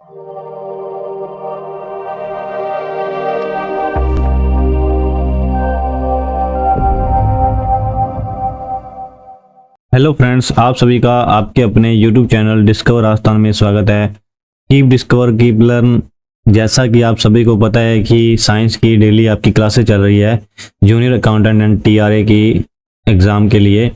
Hello friends, आप सभी का आपके अपने YouTube चैनल डिस्कवर आस्थान में स्वागत है। Keep discover keep learn. जैसा कि आप सभी को पता है कि साइंस की डेली आपकी क्लासेस चल रही है जूनियर अकाउंटेंट एंड TRA की एग्ज़ाम के लिए।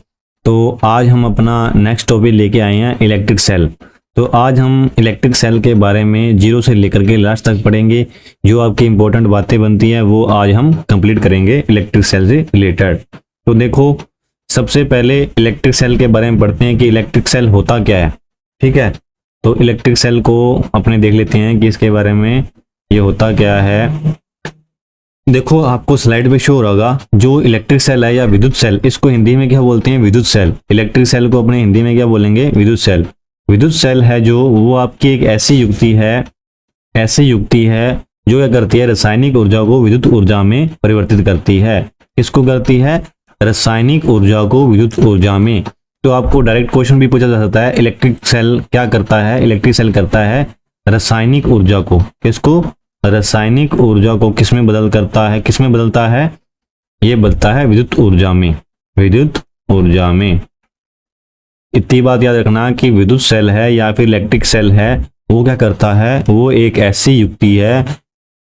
तो आज हम अपना नेक्स्ट टॉपिक लेके आए हैं इलेक्ट्रिक सेल। तो आज हम इलेक्ट्रिक सेल के बारे में जीरो से लेकर के लास्ट तक पढ़ेंगे। जो आपकी इंपॉर्टेंट बातें बनती हैं वो आज हम कंप्लीट करेंगे इलेक्ट्रिक सेल से रिलेटेड। तो देखो, सबसे पहले इलेक्ट्रिक सेल के बारे में पढ़ते हैं कि इलेक्ट्रिक सेल होता क्या है। ठीक है, तो इलेक्ट्रिक सेल को अपने देख लेते हैं कि इसके बारे में ये होता क्या है। देखो, आपको स्लाइड पे शो हो रहा होगा जो इलेक्ट्रिक सेल है या विद्युत सेल, इसको हिंदी में क्या बोलते हैं? विद्युत सेल। इलेक्ट्रिक सेल को अपने हिंदी में क्या बोलेंगे? विद्युत सेल। विद्युत सेल है जो वो आपकी एक ऐसी युक्ति है जो क्या करती है? रासायनिक ऊर्जा को विद्युत ऊर्जा में परिवर्तित करती है। किसको करती है? रासायनिक ऊर्जा को विद्युत ऊर्जा में। तो आपको डायरेक्ट क्वेश्चन भी पूछा जा सकता है, इलेक्ट्रिक सेल क्या करता है? इलेक्ट्रिक सेल करता है रासायनिक ऊर्जा को। किसको? रासायनिक ऊर्जा को किसमें बदलता है? ये बदलता है विद्युत ऊर्जा में। विद्युत ऊर्जा में। इतनी बात याद रखना कि विद्युत सेल है या फिर इलेक्ट्रिक सेल है, वो क्या करता है? वो एक ऐसी युक्ति है,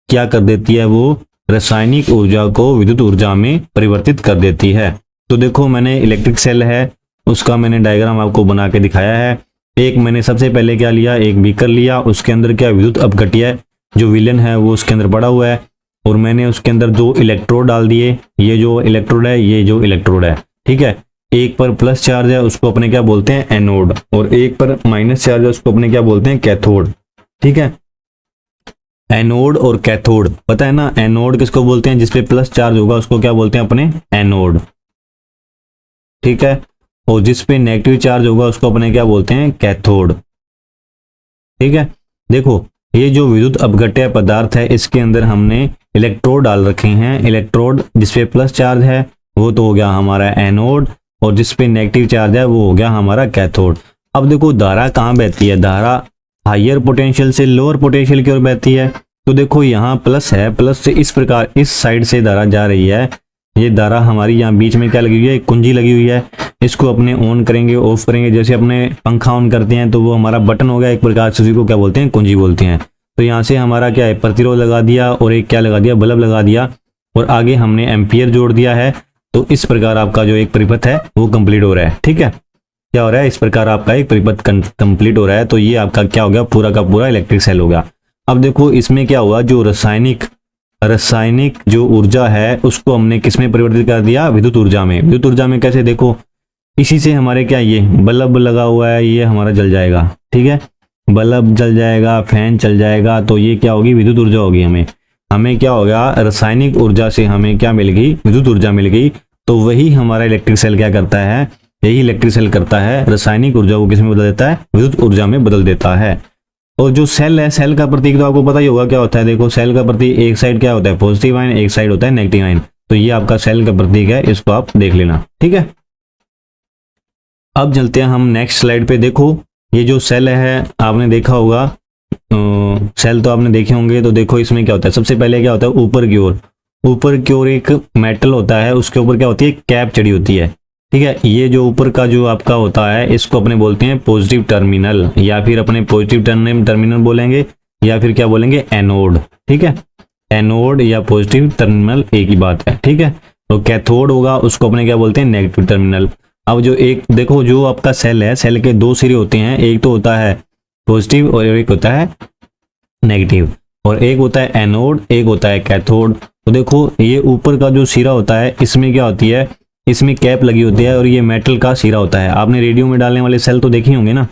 क्या कर देती है? वो रासायनिक ऊर्जा को विद्युत ऊर्जा में परिवर्तित कर देती है। तो देखो, मैंने इलेक्ट्रिक सेल है उसका मैंने डायग्राम आपको बना के दिखाया है। एक मैंने सबसे पहले क्या लिया? एक बीकर लिया, उसके अंदर क्या विद्युत अपघट्य जो विलेन है वो उसके अंदर पड़ा हुआ है, और मैंने उसके अंदर दो इलेक्ट्रोड डाल दिए। ये जो इलेक्ट्रोड है, ये जो इलेक्ट्रोड है, ठीक है। एक पर प्लस चार्ज है, उसको अपने क्या बोलते हैं? एनोड। और एक पर माइनस चार्ज है, उसको अपने क्या बोलते हैं? कैथोड। ठीक है, एनोड और कैथोड पता है ना? एनोड किसको बोलते हैं? जिसपे प्लस चार्ज होगा उसको क्या बोलते हैं? अपने एनोड। ठीक है, और जिसपे नेगेटिव चार्ज होगा उसको अपने क्या बोलते हैं? कैथोड। ठीक है, देखो, ये जो विद्युत अपघट्य पदार्थ है इसके अंदर हमने इलेक्ट्रोड डाल रखे हैं। इलेक्ट्रोड जिसपे प्लस चार्ज है वो तो हो गया हमारा एनोड, और जिसपे नेगेटिव चार्ज है वो हो गया हमारा कैथोड। अब देखो, धारा कहाँ बहती है? धारा हायर पोटेंशियल से लोअर पोटेंशियल की ओर बहती है। तो देखो, यहाँ प्लस है, प्लस से इस प्रकार इस साइड से धारा जा रही है। ये धारा हमारी यहाँ बीच में क्या लगी हुई है? एक कुंजी लगी हुई है। इसको अपने ऑन करेंगे, ऑफ करेंगे। जैसे अपने पंखा ऑन करते हैं तो वो हमारा बटन हो गया एक प्रकार से, उसी को क्या बोलते हैं? कुंजी बोलते हैं। तो यहाँ से हमारा क्या है? प्रतिरोध लगा दिया, और एक क्या लगा दिया? बल्ब लगा दिया, और आगे हमने एम्पियर जोड़ दिया है। तो इस प्रकार आपका जो एक परिपथ है वो कंप्लीट हो रहा है। ठीक है, क्या हो रहा है? इस प्रकार आपका एक परिपथ कंप्लीट हो रहा है। तो ये आपका क्या हो गया? पूरा का पूरा इलेक्ट्रिक सेल हो गया। अब देखो, इसमें क्या हुआ? जो रासायनिक जो ऊर्जा है उसको हमने किस में परिवर्तित कर दिया? विद्युत ऊर्जा में। विद्युत ऊर्जा में कैसे? देखो, इसी से हमारे क्या, ये बल्ब लगा हुआ है, ये हमारा जल जाएगा। ठीक है, बल्ब जल जाएगा, फैन चल जाएगा, तो ये क्या होगी? विद्युत ऊर्जा होगी। हमें क्या होगा? रासायनिक ऊर्जा से हमें क्या मिल गई? विद्युत ऊर्जा मिल गई। तो वही हमारा इलेक्ट्रिक सेल क्या करता है? यही इलेक्ट्रिक सेल करता है, रासायनिक ऊर्जा को किस में बदल देता है? विद्युत ऊर्जा में बदल देता है। और जो सेल है, सेल का प्रतीक तो आपको पता ही होगा क्या होता है। देखो, सेल का प्रतीक एक साइड क्या होता है? पॉजिटिव आयन, एक साइड होता है नेगेटिव आयन। तो ये आपका सेल का प्रतीक है, इसको आप देख लेना। ठीक है, अब चलते हैं हम नेक्स्ट स्लाइड पे। देखो, ये जो सेल है आपने देखा होगा, सेल तो आपने देखे होंगे। तो देखो, इसमें क्या होता है? सबसे पहले क्या होता है? ऊपर की ओर एक मेटल होता है, उसके ऊपर क्या होती है? कैप चढ़ी होती है। ठीक है, ये जो ऊपर का जो आपका होता है इसको अपने बोलते हैं पॉजिटिव टर्मिनल, या फिर अपने पॉजिटिव टर्मिनल बोलेंगे, या फिर क्या बोलेंगे? एनोड। ठीक है, एनोड या पॉजिटिव टर्मिनल एक ही बात है। ठीक है, तो कैथोड होगा, उसको अपने क्या बोलते हैं? Negative terminal. अब जो एक देखो, जो आपका सेल है, सेल के दो सिरे होते हैं, एक तो होता है पॉजिटिव और एक होता है नेगेटिव, और एक होता है एनोड, एक होता है कैथोड। तो देखो, ये ऊपर का जो सिरा होता है इसमें क्या होती है? इसमें कैप लगी होती है, और ये मेटल का सिरा होता है। आपने रेडियो में डालने वाले सेल तो देखे होंगे ना,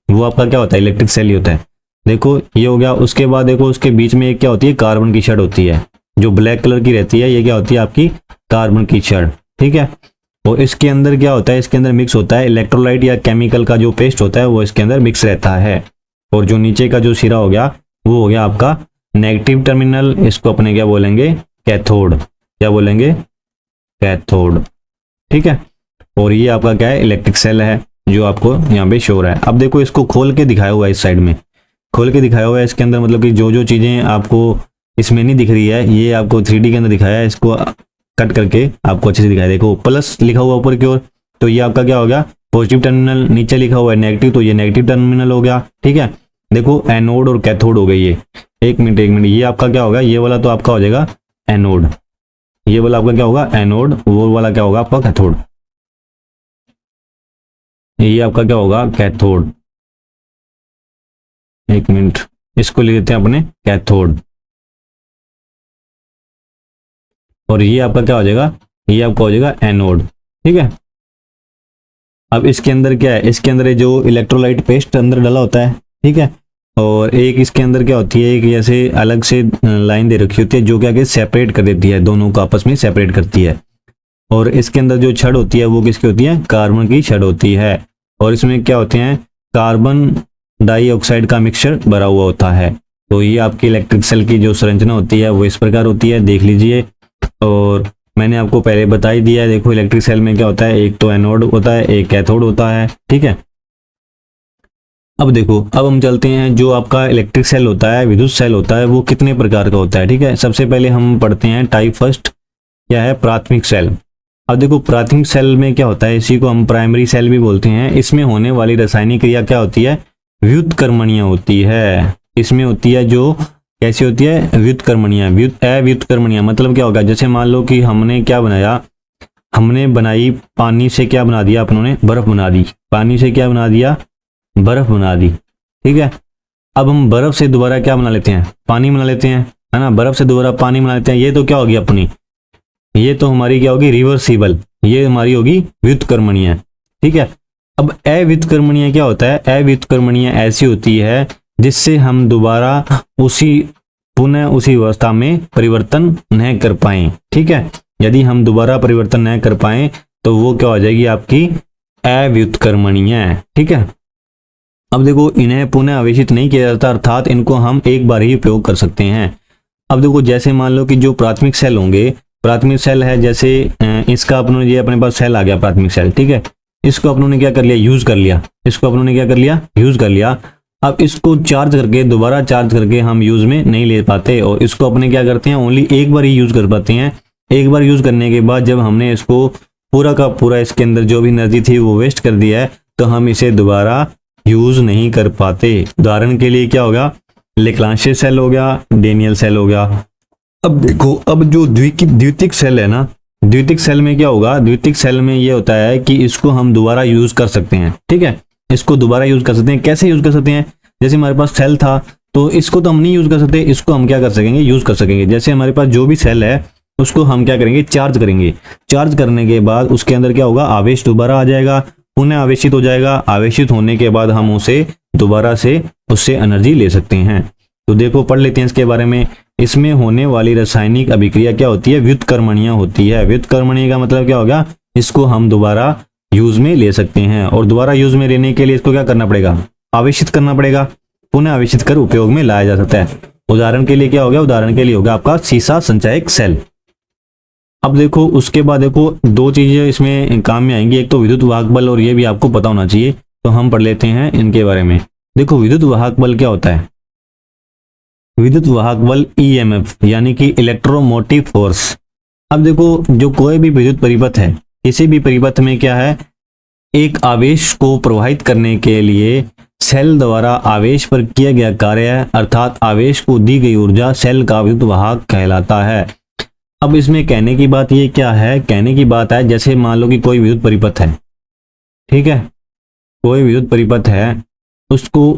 वो आपका क्या होता है? इलेक्ट्रिक सेल ही होता है। देखो, ये हो गया। उसके बाद देखो, उसके बीच में एक क्या होती है? कार्बन की छड़ होती है, जो ब्लैक कलर की रहती है। ये क्या होती है? आपकी कार्बन की छड़। ठीक है, और इसके अंदर क्या होता है? इसके अंदर मिक्स होता है इलेक्ट्रोलाइट या केमिकल का जो पेस्ट होता है, वो इसके अंदर मिक्स रहता है। और जो नीचे का जो सिरा हो गया वो हो गया आपका नेगेटिव टर्मिनल। इसको अपने क्या बोलेंगे? कैथोड। क्या बोलेंगे? कैथोड। ठीक है, और ये आपका क्या है? इलेक्ट्रिक सेल है, जो आपको यहाँ पे शो हो रहा है। अब देखो, इसको खोल के दिखाया हुआ है इस साइड में। खोल के दिखाया हुआ है इसके अंदर, मतलब कि जो जो चीज़ें आपको इसमें नहीं दिख रही है ये आपको 3D के अंदर दिखाया है, इसको कट करके आपको अच्छे से दिखाया। देखो प्लस लिखा हुआ ऊपर की ओर, तो ये आपका क्या हो गया पॉजिटिव टर्मिनल, नीचे लिखा हुआ है नेगेटिव, तो ये नेगेटिव टर्मिनल हो गया। ठीक है, देखो एनोड और कैथोड हो गई ये। एक मिनट ये आपका क्या होगा, ये वाला तो आपका हो जाएगा एनोड, ये वाला आपका क्या होगा एनोड, वो वाला क्या होगा आपका कैथोड, ये आपका क्या होगा कैथोड। एक मिनट इसको लिख देते हैं अपने कैथोड, और ये आपका क्या हो जाएगा, ये आपका हो जाएगा एनोड। ठीक है, अब इसके अंदर क्या है, इसके अंदर जो इलेक्ट्रोलाइट पेस्ट अंदर डाला होता है। ठीक है, और एक इसके अंदर क्या होती है, एक ऐसे अलग से लाइन दे रखी होती है जो क्या कि सेपरेट कर देती है, दोनों को आपस में सेपरेट करती है। और इसके अंदर जो छड़ होती है वो किसकी होती है, कार्बन की छड़ होती है। और इसमें क्या होते हैं, कार्बन डाइऑक्साइड का मिक्सचर भरा हुआ होता है। तो ये आपकी इलेक्ट्रिक सेल की जो संरचना होती है वो इस प्रकार होती है, देख लीजिए। और मैंने आपको पहले बता ही दिया है, देखो इलेक्ट्रिक सेल में क्या होता है, एक तो एनोड होता है, एक कैथोड होता है। ठीक है, अब देखो अब हम चलते हैं, जो आपका इलेक्ट्रिक सेल होता है, विद्युत सेल होता है, वो कितने प्रकार का होता है। ठीक है, सबसे पहले हम पढ़ते हैं टाइप फर्स्ट, क्या है प्राथमिक सेल। अब देखो प्राथमिक सेल में क्या होता है, इसी को हम प्राइमरी सेल भी बोलते हैं। इसमें होने वाली रासायनिक क्रिया क्या होती है, व्युत्क्रमणीय होती है। इसमें होती है जो कैसी होती है, व्युत्क्रमणीय। अव्युत्क्रमणीय मतलब क्या होगा, जैसे मान लो कि हमने क्या बनाया, हमने बनाई पानी से क्या बना दिया अपनों ने, बर्फ बना दी। पानी से क्या बना दिया, बर्फ बना दी। ठीक है, अब हम बर्फ से दोबारा क्या बना लेते हैं, पानी बना लेते हैं, है ना। बर्फ से दोबारा पानी बना लेते हैं, ये तो क्या होगी अपनी, ये तो हमारी क्या होगी रिवर्सिबल, ये हमारी होगी व्युत्क्रमणीय। ठीक है, अब अव्युत्क्रमणीय क्या होता है, अव्युत्क्रमणीय ऐसी होती है जिससे हम दोबारा पुनः उसी अवस्था में परिवर्तन न कर पाए। ठीक है, यदि हम दोबारा परिवर्तन न कर पाए तो वो क्या हो जाएगी आपकी अव्युत्क्रमणीय। ठीक है, अब देखो इन्हें पुनः आवेशित नहीं किया जाता, अर्थात इनको हम एक बार ही उपयोग कर सकते हैं। अब देखो जैसे मान लो कि जो प्राथमिक सेल होंगे, प्राथमिक सेल है जैसे इसका अपनों ये अपने पास सेल आ गया प्राथमिक सेल। ठीक है, इसको अपनों ने क्या कर लिया, यूज कर लिया, इसको अपनों ने क्या कर लिया, यूज कर लिया। अब इसको चार्ज करके दोबारा चार्ज करके हम यूज में नहीं ले पाते, और इसको अपने क्या करते हैं, ओनली एक बार ही यूज कर पाते हैं। एक बार यूज करने के बाद जब हमने इसको पूरा का पूरा इसके अंदर जो भी एनर्जी थी वो वेस्ट कर दिया है, तो हम इसे दोबारा यूज नहीं कर पाते। उदाहरण के लिए क्या होगा, लेक्लांशियर सेल हो गया, डेनियल सेल हो गया। अब देखो अब जो द्वितीयक सेल है ना, द्वितीयक सेल में क्या होगा, द्वितीयक सेल में ये होता है कि इसको हम दोबारा यूज कर सकते हैं। ठीक है, इसको दोबारा यूज कर सकते हैं। कैसे यूज कर सकते हैं, जैसे हमारे पास सेल था तो इसको तो हम नहीं यूज कर सकते, इसको हम क्या कर सकेंगे, यूज कर सकेंगे। जैसे हमारे पास जो भी सेल है उसको हम क्या करेंगे, चार्ज करेंगे। चार्ज करने के बाद उसके अंदर क्या होगा, आवेश दोबारा आ जाएगा, पुनः आवेशित हो जाएगा। आवेशित होने के बाद हम उसे दोबारा से उससे एनर्जी ले सकते हैं। तो देखो पढ़ लेते हैं इसके बारे में। इसमें होने वाली रासायनिक अभिक्रिया क्या होती है, व्युत्क्रमणीय होती है। व्युत्क्रमणीय का मतलब क्या होगा, इसको हम दोबारा यूज में ले सकते हैं, और दोबारा यूज में लेने के लिए इसको क्या करना पड़ेगा, आवेशित करना पड़ेगा, पुनः आवेशित कर उपयोग में लाया जा सकता है। उदाहरण के लिए क्या हो गया, उदाहरण के लिए होगा आपका सीसा संचायक सेल। अब देखो उसके बाद देखो दो चीजें इसमें काम में आएंगी, एक तो विद्युत वाहक बल, और ये भी आपको पता होना चाहिए, तो हम पढ़ लेते हैं इनके बारे में। देखो विद्युत वाहक बल क्या होता है, विद्युत वाहक बल ईएमएफ यानी कि इलेक्ट्रोमोटिव फोर्स। अब देखो जो कोई भी विद्युत परिपथ है, किसी भी परिपथ में क्या है, एक आवेश को प्रवाहित करने के लिए सेल द्वारा आवेश पर किया गया कार्य है, अर्थात आवेश को दी गई ऊर्जा सेल का विद्युत वाहक कहलाता है। अब इसमें कहने की बात ये क्या है, कहने की बात है जैसे मान लो कि कोई विद्युत परिपथ है, ठीक है, कोई विद्युत परिपथ है, उसको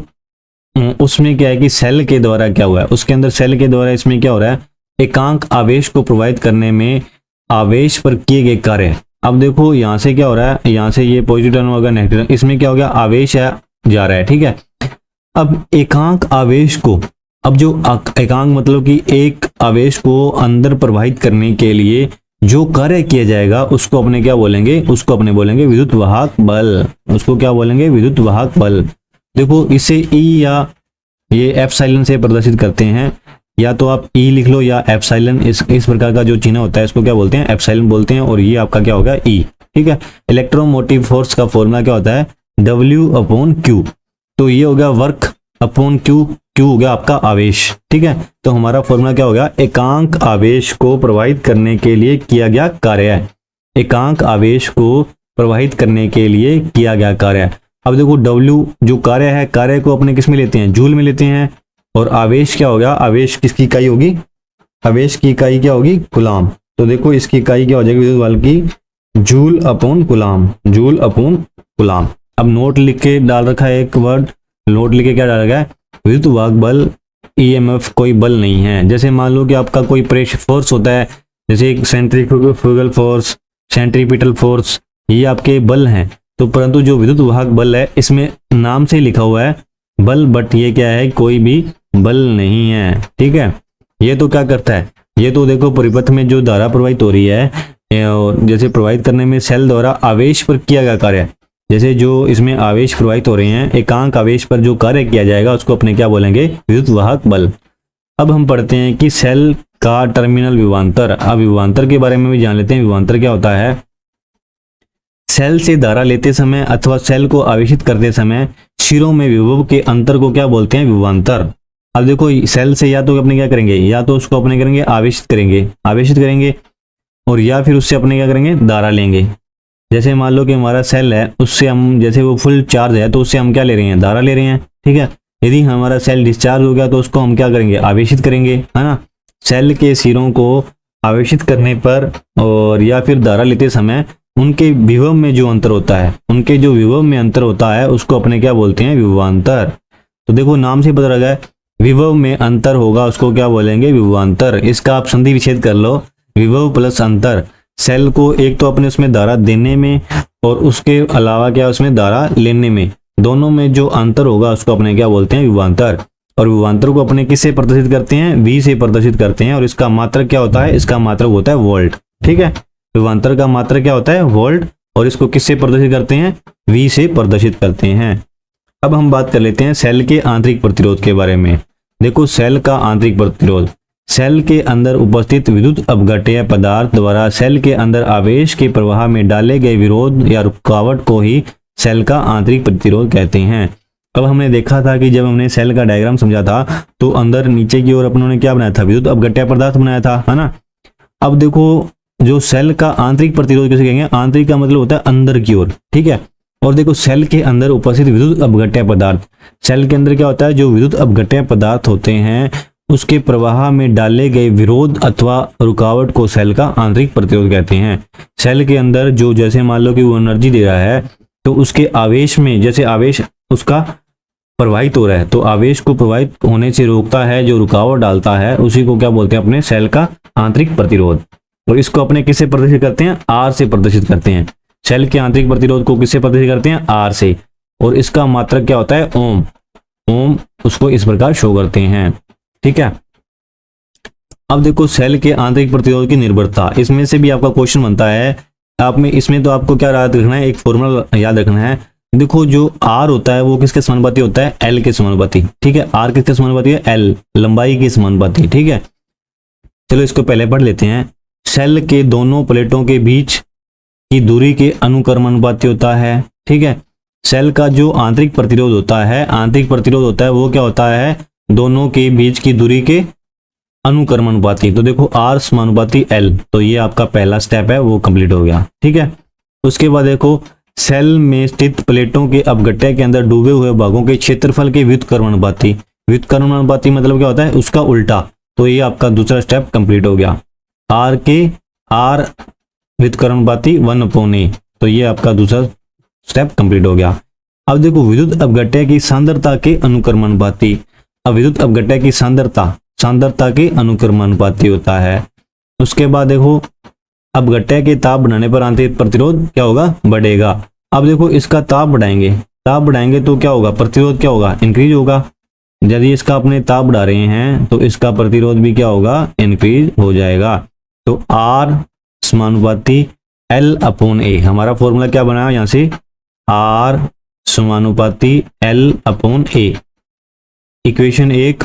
उसमें क्या है कि सेल के द्वारा क्या हुआ है, उसके अंदर सेल के द्वारा इसमें क्या हो रहा है, एकांक आवेश को प्रवाहित करने में आवेश पर किए गए कार्य। अब देखो यहाँ से क्या हो रहा है, यहाँ से ये पॉजिटिव टर्न होगा, नेगेटिव टर्न, इसमें क्या हो गया, आवेश है जा रहा है, ठीक है। अब एकांक आवेश को, अब जो एकांक मतलब कि एक आवेश को अंदर प्रवाहित करने के लिए जो कार्य किया जाएगा उसको अपने क्या बोलेंगे, उसको अपने बोलेंगे विद्युत वाहक बल, उसको क्या बोलेंगे, विद्युत वाहक बल। देखो इसे ई या ये एप्सिलॉन से प्रदर्शित करते हैं, या तो आप ई लिख लो या एप्सिलॉन, इस प्रकार का जो चिन्ह होता है इसको क्या बोलते हैं, एप्सिलॉन बोलते हैं, और ये आपका क्या होगा, ई, ठीक है। इलेक्ट्रोमोटिव फोर्स का फॉर्मूला क्या होता है, W/Q। तो ये हो गया वर्क अपॉन क्यू, क्यू हो गया आपका आवेश। ठीक है, तो हमारा फॉर्मूला क्या हो गया, एकांक आवेश को प्रवाहित करने के लिए किया गया कार्य, एकांक आवेश को प्रवाहित करने के लिए किया गया कार्य। अब देखो W जो कार्य है, कार्य को अपने किस में लेते हैं, जूल में लेते हैं, और आवेश क्या हो गया, आवेश किसकी इकाई होगी, आवेश की इकाई क्या होगी, कूलाम। तो देखो इसकी इकाई क्या हो जाएगी विद्युत बल की, joule upon coulomb, joule upon coulomb. अब नोट लिख के डाल रखा है एक वर्ड, नोट लिख के क्या डाला गया है, विद्युत वाहक बल EMF कोई बल नहीं है। जैसे मान लो कि आपका कोई प्रेशर फोर्स होता है, जैसे सेंट्रीफ्यूगल फोर्स, सेंट्रीपिटल फोर्स, ये आपके बल हैं। तो परंतु जो विद्युत वाहक बल है इसमें नाम से लिखा हुआ है बल, बट ये क्या है, कोई भी बल नहीं है। ठीक है, ये तो क्या करता है, ये तो देखो परिपथ में जो धारा प्रवाहित हो रही है, जैसे प्रवाहित करने में सेल द्वारा आवेश पर किया गया कार्य, जैसे जो इसमें आवेश प्रवाहित हो रहे हैं, एकांक आवेश पर जो कार्य किया जाएगा उसको अपने क्या बोलेंगे, विद्युत वाहक बल। अब हम पढ़ते हैं कि सेल का टर्मिनल विभवांतर। अब विभवांतर के बारे में भी जान लेते हैं। विभवांतर क्या होता है, सेल से धारा लेते समय अथवा सेल को आवेशित करते समय सिरों में विभव के अंतर को क्या बोलते हैं, विभवांतर। अब देखो सेल से या तो अपने क्या करेंगे, या तो उसको अपने करेंगे आवेशित करेंगे, आवेशित करेंगे, और या फिर उससे अपने क्या करेंगे, धारा लेंगे। जैसे मान लो कि हमारा सेल है, उससे हम, जैसे वो फुल चार्ज है तो उससे हम क्या ले रहे हैं, धारा ले रहे हैं। ठीक है, यदि हमारा सेल डिस्चार्ज हो गया तो उसको हम क्या करेंगे, आवेशित करेंगे, है ना। सेल के सिरों को आवेशित करने पर और या फिर धारा लेते समय उनके विभव में जो अंतर होता है, उनके जो विभव में अंतर होता है उसको अपने क्या बोलते हैं, विभवांतर। तो देखो नाम से पता लगा है, विभव में अंतर होगा उसको क्या बोलेंगे, विभवांतर। इसका आप संधि विच्छेद कर लो, विभव प्लस अंतर। सेल को एक तो अपने उसमें धारा देने में और उसके अलावा क्या उसमें धारा लेने में, दोनों में जो अंतर होगा उसको अपने क्या बोलते हैं, विभवांतर। और विभवांतर को अपने किससे प्रदर्शित करते हैं, V से प्रदर्शित करते हैं, और इसका मात्रक क्या होता है, इसका मात्रक होता है वोल्ट। ठीक है, विभवांतर का मात्रक क्या होता है, वोल्ट, और इसको किससे प्रदर्शित करते हैं, V से प्रदर्शित करते हैं। अब हम बात कर लेते हैं सेल के आंतरिक प्रतिरोध के बारे में। देखो सेल का आंतरिक प्रतिरोध, सेल के अंदर उपस्थित विद्युत अपघट्य पदार्थ द्वारा सेल के अंदर आवेश के प्रवाह में डाले गए विरोध या रुकावट को ही सेल का आंतरिक प्रतिरोध कहते हैं। अब हमने देखा था कि जब हमने सेल का डायग्राम समझा था तो अंदर नीचे की ओर अपनों ने क्या बनाया था, विद्युत अपघट्य पदार्थ बनाया था, है ना। अब देखो जो सेल का आंतरिक प्रतिरोध किसे कहेंगे, आंतरिक का मतलब होता है अंदर की ओर। ठीक है, और देखो सेल के अंदर उपस्थित विद्युत अपघट्य पदार्थ, सेल के अंदर क्या होता है, जो विद्युत अपघट्य पदार्थ होते हैं उसके प्रवाह में डाले गए विरोध अथवा रुकावट को सेल का आंतरिक प्रतिरोध कहते हैं। सेल के अंदर जो, जैसे मान लो कि वो एनर्जी दे रहा है तो उसके आवेश में, जैसे आवेश उसका प्रवाहित हो रहा है तो आवेश को प्रवाहित होने से रोकता है, जो रुकावट डालता है उसी को क्या बोलते हैं, अपने सेल का आंतरिक प्रतिरोध। और इसको अपने किससे प्रदर्शित करते हैं, R से प्रदर्शित करते हैं। सेल के आंतरिक प्रतिरोध को किससे प्रदर्शित करते हैं, R से, और इसका मात्रक क्या होता है, ओम। ओम उसको इस प्रकार शो करते हैं। ठीक है, अब देखो सेल के आंतरिक प्रतिरोध की निर्भरता, इसमें से भी आपका क्वेश्चन बनता है। आप में इसमें तो आपको क्या याद रखना है, एक फॉर्मूला याद रखना है। देखो जो R होता है वो किसके समानुपाती होता है, L के समानुपाती। ठीक है, R किसके समानुपाती है, L, लंबाई के समानुपाती। ठीक है, चलो इसको पहले पढ़ लेते हैं। सेल के दोनों प्लेटों के बीच की दूरी के अनुक्रमानुपाती होता है। ठीक है, सेल का जो आंतरिक प्रतिरोध होता है, आंतरिक प्रतिरोध होता है वो क्या होता है, दोनों के बीच की दूरी के अनुक्रमानुपाती। तो देखो R समानुपाती L, तो ये आपका पहला स्टेप है वो कंप्लीट हो गया। ठीक है, उसके बाद देखो सेल में स्थित प्लेटों के अपघट्य के अंदर डूबे हुए भागों के क्षेत्रफल के व्युत्क्रमानुपाती। व्युत्क्रमानुपाती मतलब क्या होता है, उसका उल्टा। तो ये आपका दूसरा स्टेप कंप्लीट हो गया। R के R व्युत्क्रमानुपाती 1/A, तो ये आपका दूसरा स्टेप कंप्लीट हो गया। अब देखो विद्युत अपघट्य की सांद्रता के अनुक्रमानुपाती। अब विद्युत अपघट्य की सांद्रता के अनुक्रमानुपाती होता है। उसके बाद देखो अपघट्य के ताप बढ़ाने पर आंतरिक प्रतिरोध क्या होगा, बढ़ेगा। अब देखो इसका ताप बढ़ाएंगे तो क्या होगा, प्रतिरोध क्या होगा, इंक्रीज होगा। यदि इसका अपने ताप बढ़ा रहे हैं तो इसका प्रतिरोध भी क्या होगा, इंक्रीज हो जाएगा। तो R समानुपाती L/A, हमारा फॉर्मूला क्या बना यहाँ से, R समानुपाती L/A, इक्वेशन 1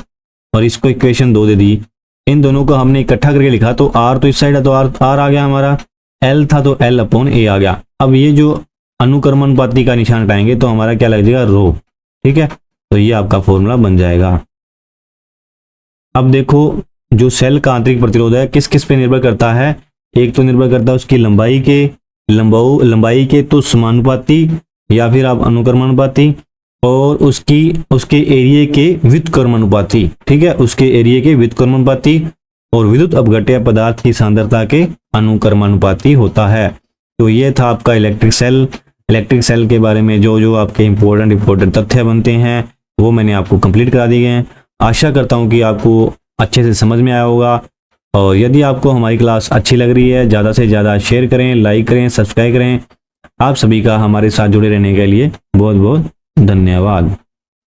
और इसको इक्वेशन 2 दे दी। इन दोनों को हमने इकट्ठा करके लिखा तो R तो इस साइड है तो R आ गया हमारा, L था तो L/A आ गया। अब ये जो अनुक्रमानुपाती का निशान हटाएंगे तो हमारा क्या लग जाएगा, रो। ठीक है, तो ये आपका फॉर्मूला बन जाएगा। अब देखो जो सेल का आंतरिक प्रतिरोध है किस किस पे निर्भर करता है। एक तो निर्भर करता है उसकी लंबाई के तो समानुपाती या फिर आप अनुक्रमानुपाती, और उसके एरिया के व्युत्क्रमानुपाती। ठीक है, उसके एरिया के व्युत्क्रमानुपाती और विद्युत अपघट्य पदार्थ की सांद्रता के अनुक्रमानुपाती होता है। तो ये था आपका इलेक्ट्रिक सेल के बारे में जो जो आपके इंपॉर्टेंट तथ्य बनते हैं वो मैंने आपको कंप्लीट करा दिए हैं। आशा करता हूँ कि आपको अच्छे से समझ में आया होगा। और यदि आपको हमारी क्लास अच्छी लग रही है, ज़्यादा से ज़्यादा शेयर करें, लाइक करें, सब्सक्राइब करें। आप सभी का हमारे साथ जुड़े रहने के लिए बहुत बहुत धन्यवाद।